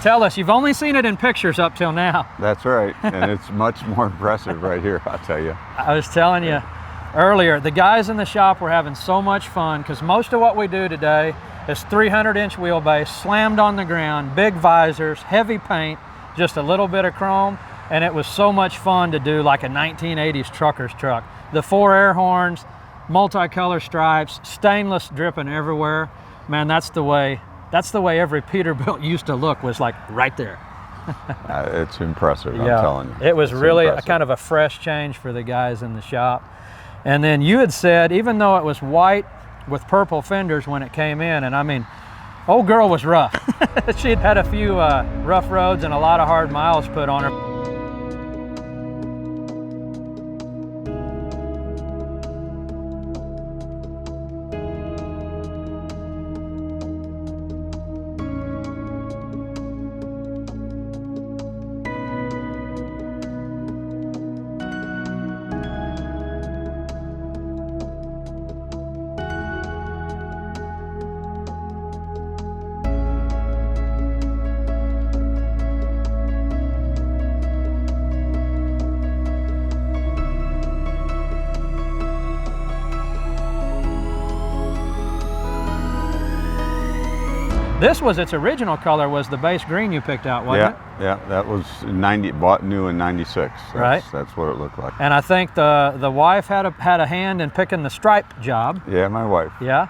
tell us, you've only seen it in pictures up till now. That's right, and it's much more impressive right here, I'll tell you. I was telling you earlier, the guys in the shop were having so much fun because most of what we do today is 300-inch wheelbase, slammed on the ground, big visors, heavy paint, just a little bit of chrome, and it was so much fun to do like a 1980s trucker's truck. The 4 air horns, multicolor stripes, stainless dripping everywhere. Man, that's the way every Peterbilt used to look, was like right there. It's impressive, I'm telling you. It was really a kind of a fresh change for the guys in the shop. And then you had said, even though it was white with purple fenders when it came in, and I mean, old girl was rough. She'd had a few rough roads and a lot of hard miles put on her. This was its original color, was the base green you picked out, wasn't it? Yeah, that was bought new in '96. Right. That's what it looked like. And I think the wife had a hand in picking the stripe job. Yeah, my wife. Yeah.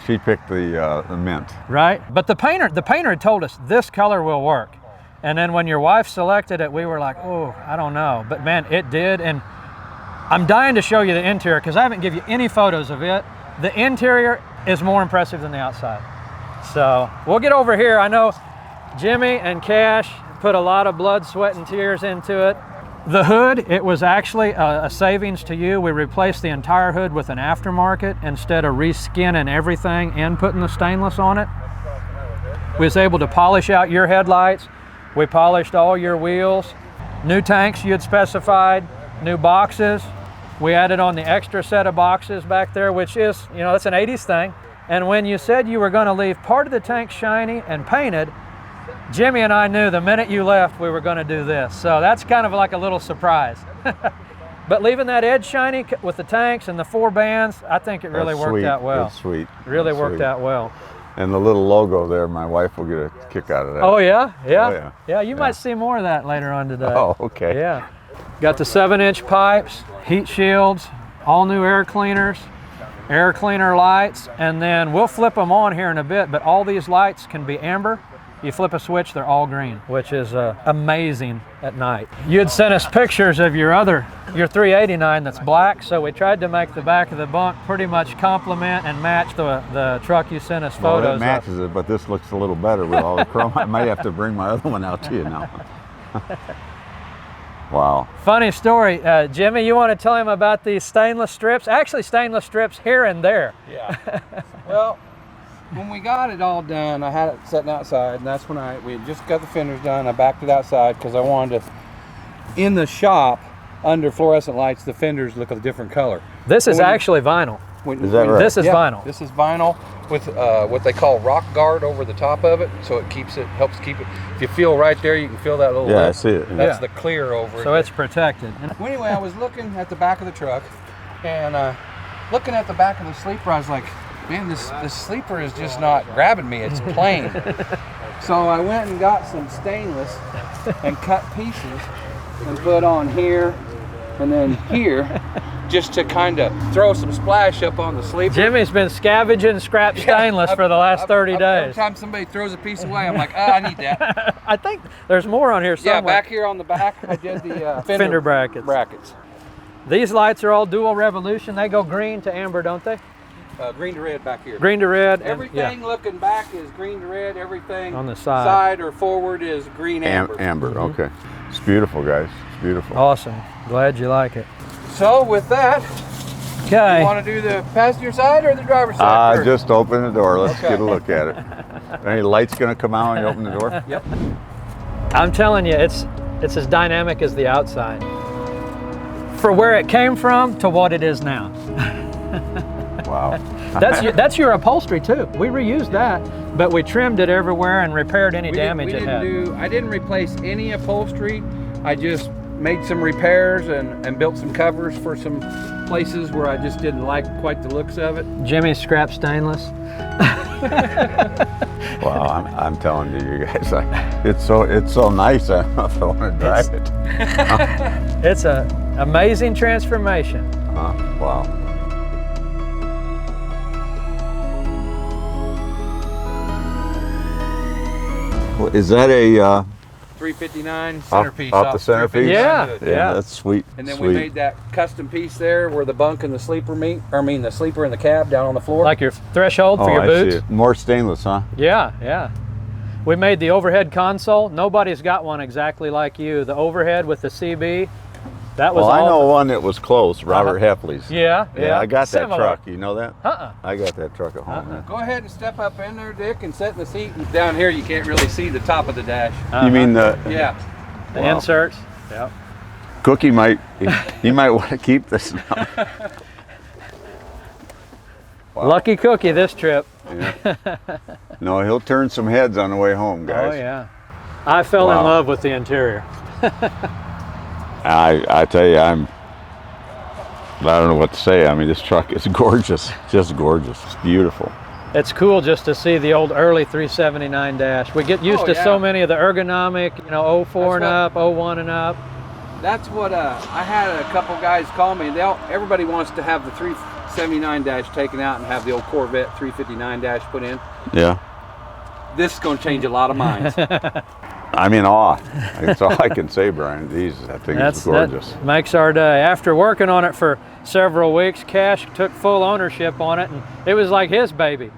She picked the mint. Right, but the painter had told us this color will work. And then when your wife selected it, we were like, oh, I don't know. But man, it did. And I'm dying to show you the interior because I haven't given you any photos of it. The interior is more impressive than the outside. So we'll get over here. I know Jimmy and Cash put a lot of blood, sweat, and tears into it. The hood, it was actually a savings to you. We replaced the entire hood with an aftermarket instead of reskinning everything and putting the stainless on it. We was able to polish out your headlights. We polished all your wheels. New tanks you had specified, new boxes. We added on the extra set of boxes back there, which is, you know, that's an 80s thing. And when you said you were going to leave part of the tank shiny and painted, Jimmy and I knew the minute you left we were going to do this. So that's kind of like a little surprise. But leaving that edge shiny with the tanks and the 4 bands, I think it really worked out well. That's sweet. Really worked out well. And the little logo there, my wife will get a kick out of that. Oh yeah? Yeah, you might see more of that later on today. Oh, okay. Yeah. Got the 7-inch pipes, heat shields, all new air cleaners, air cleaner lights, and then we'll flip them on here in a bit, but all these lights can be amber. You flip a switch, they're all green, which is amazing at night. You had sent us pictures of your 389 that's black, so we tried to make the back of the bunk pretty much complement and match the truck you sent us photos of. It matches it, but this looks a little better with all the chrome. I might have to bring my other one out to you now. Wow. Funny story. Jimmy, you want to tell him about these stainless strips? Actually, stainless strips here and there. Yeah. Well, when we got it all done, I had it sitting outside, and that's when we had just got the fenders done. I backed it outside because I wanted to, in the shop, under fluorescent lights, the fenders look a different color. This is actually vinyl. Is that right? This is vinyl. This is vinyl with what they call rock guard over the top of it, so it helps keep it. If you feel right there, you can feel that little. Yeah, I see it. That's the clear over it. So it's protected. Well, anyway, I was looking at the back of the truck, and looking at the back of the sleeper, I was like, man, this sleeper is just not grabbing me. It's plain. So I went and got some stainless and cut pieces and put on here and then here, just to kind of throw some splash up on the sleeper. Jimmy's been scavenging scrap stainless for the last 30 days. Every time somebody throws a piece away, I'm like, I need that. I think there's more on here somewhere. Yeah, back here on the back, I did the fender brackets. These lights are all dual revolution. They go green to amber, don't they? Green to red back here. Green to red. Everything looking back is green to red. Everything on the side or forward is green amber. Amber, okay. It's beautiful, guys. It's beautiful. Awesome. Glad you like it. So with that, okay. You want to do the passenger side or the driver's side first? Just open the door. Let's get a look at it. Any lights going to come out when you open the door? Yep. I'm telling you, it's as dynamic as the outside. For where it came from to what it is now. Wow. That's your upholstery too. We reused that, but we trimmed it everywhere and repaired any damage it had. I didn't replace any upholstery. I just made some repairs and built some covers for some places where I just didn't like quite the looks of it. Jimmy scrap stainless. Well, I'm telling you guys, it's so nice. I don't know if I want to drive it. It's an amazing transformation. Wow. Well, is that a 359 centerpiece off the centerpiece? Yeah. Yeah, that's sweet. And then sweet. we made that custom piece there where the bunk and the sleeper meet. The sleeper and the cab down on the floor. Like your threshold for your I boots. see it. More stainless, huh? Yeah. We made the overhead console. Nobody's got one exactly like you. The overhead with the CB. That was I know one that was close, Robert Heffley's. Yeah. I got that Similar. truck. You know that? Uh-uh. I got that truck at home. Yeah. Go ahead and step up in there, Dick, and sit in the seat. And down here, you can't really see the top of the dash. You mean the The inserts? Yeah. Cookie he might want to keep this now. Wow. Lucky Cookie this trip. Yeah. No, he'll turn some heads on the way home, guys. Oh yeah. I fell in love with the interior. I tell you, I don't know what to say. I mean, this truck is gorgeous, just gorgeous. It's beautiful. It's cool just to see the old early 379 dash. We get used to so many of the ergonomic, 04 and up, 01 and up. That's what I had a couple guys call me. Everybody wants to have the 379 dash taken out and have the old Corvette 359 dash put in. Yeah. This is going to change a lot of minds. I'm in awe. That's all I can say, Brian. That thing is gorgeous. That makes our day. After working on it for several weeks, Cash took full ownership on it, and it was like his baby.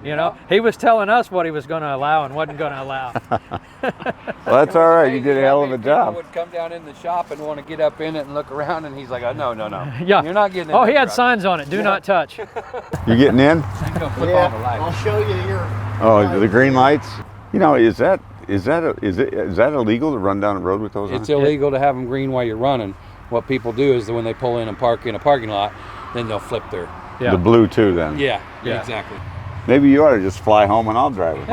He was telling us what he was going to allow and wasn't going to allow. Well, that's all right. You did a hell of a job. People would come down in the shop and want to get up in it and look around, and he's like, "Oh, no. Yeah. You're not getting in." Oh, he had signs on it. Do not touch. You getting in? I'll show you here. Oh, the green lights. Is that illegal to run down the road with those on? It's illegal to have them green while you're running. What people do is that when they pull in and park in a parking lot, then they'll flip their. Yeah. The blue too, then. Yeah, exactly. Maybe you ought to just fly home and I'll drive it.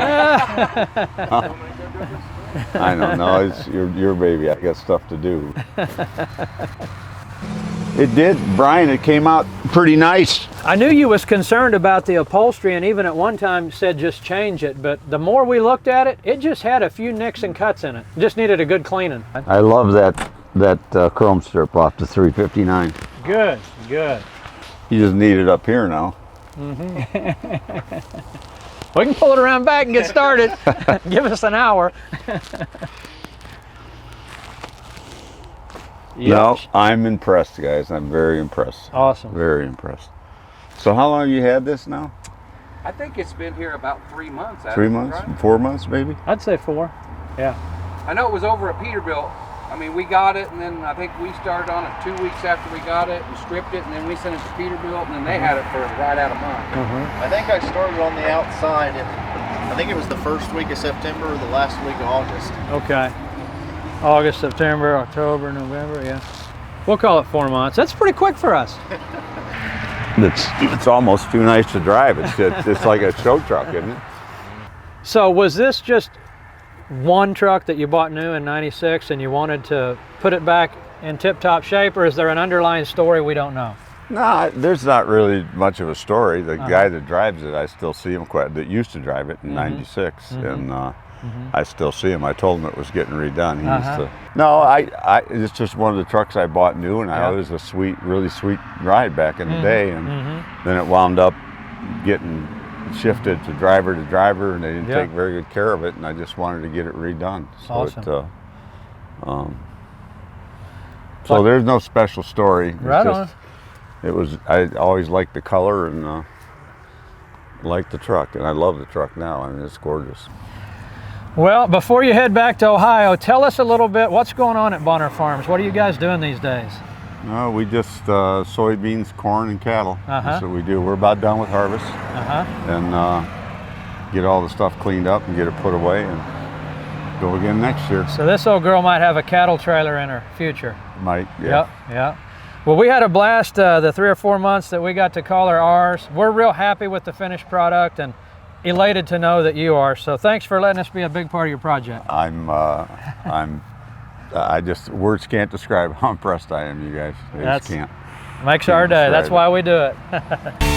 I don't know. It's your baby. I got stuff to do. It did, Brian. It came out pretty nice. I knew you was concerned about the upholstery, and even at one time said just change it. But the more we looked at it, it just had a few nicks and cuts in it. Just needed a good cleaning. I love that chrome strip off the 359. Good. You just need it up here now. We can pull it around back and get started. Give us an hour. No, I'm impressed, guys. I'm very impressed. Awesome. Very impressed. So how long have you had this now? I think it's been here about 3 months. 3 months? Right? 4 months, maybe? I'd say 4. Yeah. I know it was over at Peterbilt. I mean, we got it, and then I think we started on it 2 weeks after we got it and stripped it, and then we sent it to Peterbilt, and then they had it for right out a month. I think I started on the outside, I think it was the first week of September or the last week of August. Okay. August, September, October, November, yeah. We'll call it 4 months. That's pretty quick for us. It's almost too nice to drive. It's like a show truck, isn't it? So was this just one truck that you bought new in '96 and you wanted to put it back in tip-top shape, or is there an underlying story we don't know? No, there's not really much of a story. The guy that drives it, I still see him that used to drive it in '96, and I still see him. I told him it was getting redone. He used to. No, it's just one of the trucks I bought new, and it was a really sweet ride back in the day, and then it wound up getting shifted to driver, and they didn't take very good care of it, and I just wanted to get it redone. So Awesome. so there's no special story. It's right on. I always liked the color and liked the truck, and I love the truck now. I mean, it's gorgeous. Well, before you head back to Ohio, tell us a little bit what's going on at Bonner Farms. What are you guys doing these days? No, we just soybeans, corn, and cattle. That's what we do. We're about done with harvest, and get all the stuff cleaned up and get it put away, and go again next year. So this old girl might have a cattle trailer in her future. Might, yeah. Yep. Well, we had a blast the 3 or 4 months that we got to call her ours. We're real happy with the finished product and elated to know that you are. So thanks for letting us be a big part of your project. I just, words can't describe how impressed I am, you guys. They just can't. Makes our day. That's why we do it.